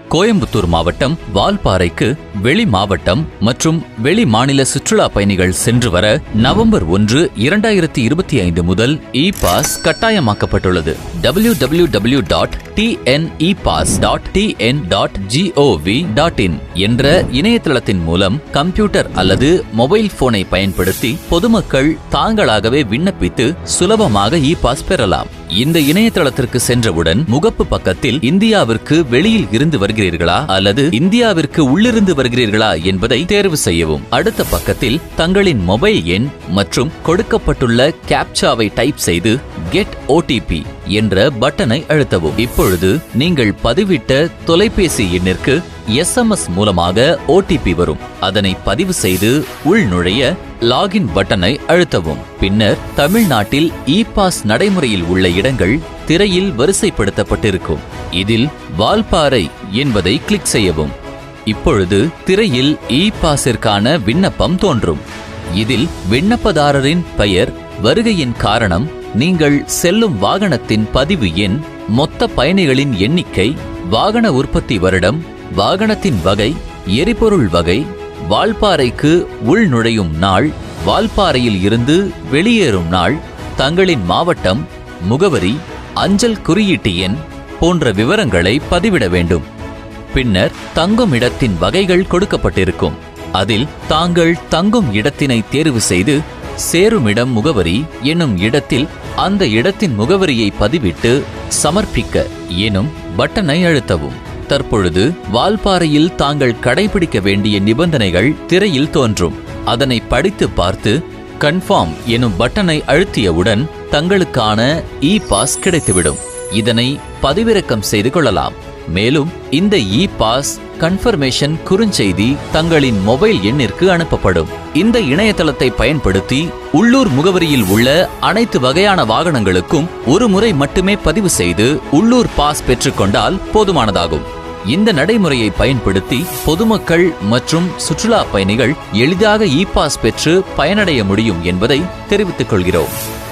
கோயம்புத்தூர் மாவட்டம் வால்பாறைக்கு வெளி மாவட்டம் மற்றும் வெளி மாநில சுற்றுலா பயணிகள் சென்று வர நவம்பர் 1, 2025 முதல் இ-பாஸ் கட்டாயமாக்கப்பட்டுள்ளது. www.tnepass.tn.gov.in என்ற இணையதளத்தின் மூலம் கம்ப்யூட்டர் அல்லது மொபைல் போனை பயன்படுத்தி பொதுமக்கள் தாங்களாகவே விண்ணப்பித்து சுலபமாக இ-பாஸ் பெறலாம். இந்த இணையதளத்திற்கு சென்றவுடன் முகப்பு பக்கத்தில் இந்தியாவிற்கு வெளியில் இருந்து வருகிறீர்களா அல்லது இந்தியாவிற்கு உள்ளிருந்து வருகிறீர்களா என்பதை தேர்வு செய்யவும். அடுத்த பக்கத்தில் தங்களின் மொபைல் எண் மற்றும் கொடுக்கப்பட்டுள்ள கேப்சாவை டைப் செய்து கெட் ஓடிபி என்ற பட்டனை அழுத்தவும். இப்பொழுது நீங்கள் பதிவிட்ட தொலைபேசி எண்ணிற்கு SMS மூலமாக ஓடிபி வரும். அதனை பதிவு செய்து உள்நுழைய லாகின் பட்டனை அழுத்தவும். பின்னர் தமிழ்நாட்டில் இ-பாஸ் நடைமுறையில் உள்ள இடங்கள் திரையில் வரிசைப்படுத்தப்பட்டிருக்கும். இதில் வால்பாறை என்பதை கிளிக் செய்யவும். இப்பொழுது திரையில் இ-பாஸிற்கான விண்ணப்பம் தோன்றும். இதில் விண்ணப்பதாரரின் பெயர், வருகையின் காரணம், நீங்கள் செல்லும் வாகனத்தின் பதிவு எண், மொத்த பயணிகளின் எண்ணிக்கை, வாகன உற்பத்தி வருடம், வாகனத்தின் வகை, எரிபொருள் வகை, வால்பாறைக்கு உள்நுழையும் நாள், வால்பாறையில் இருந்து வெளியேறும் நாள், தங்களின் மாவட்டம், முகவரி, அஞ்சல் குறியீட்டு எண் போன்ற விவரங்களை பதிவிட வேண்டும். பின்னர் தங்கும் இடத்தின் வகைகள் கொடுக்கப்பட்டிருக்கும். அதில் தாங்கள் தங்கும் இடத்தினை தேர்வு செய்து சேருமிடம் முகவரி எனும் இடத்தில் அந்த இடத்தின் முகவரியை பதிவிட்டு சமர்ப்பிக்க எனும் பட்டனை அழுத்தவும். தற்பொழுது வால்பாறையில் தாங்கள் கடைபிடிக்க வேண்டிய நிபந்தனைகள் திரையில் தோன்றும். அதனை படித்து பார்த்து கன்ஃபார்ம் எனும் பட்டனை அழுத்தியவுடன் தங்களுக்கான இ-பாஸ் கிடைத்துவிடும். இதனை பதிவிறக்கம் செய்து கொள்ளலாம். மேலும் இந்த இ-பாஸ் கன்ஃபர்மேஷன் குறுஞ்செய்தி தங்களின் மொபைல் எண்ணிற்கு அனுப்பப்படும். இந்த இணையதளத்தை பயன்படுத்தி உள்ளூர் முகவரியில் உள்ள அனைத்து வகையான வாகனங்களுக்கும் ஒரு முறை மட்டுமே பதிவு செய்து உள்ளூர் பாஸ் பெற்றுக்கொண்டால் போதுமானதாகும். இந்த நடைமுறையை பயன்படுத்தி பொதுமக்கள் மற்றும் சுற்றுலா பயணிகள் எளிதாக இ-பாஸ் பெற்று பயனடைய முடியும் என்பதை தெரிவித்துக் கொள்கிறோம்.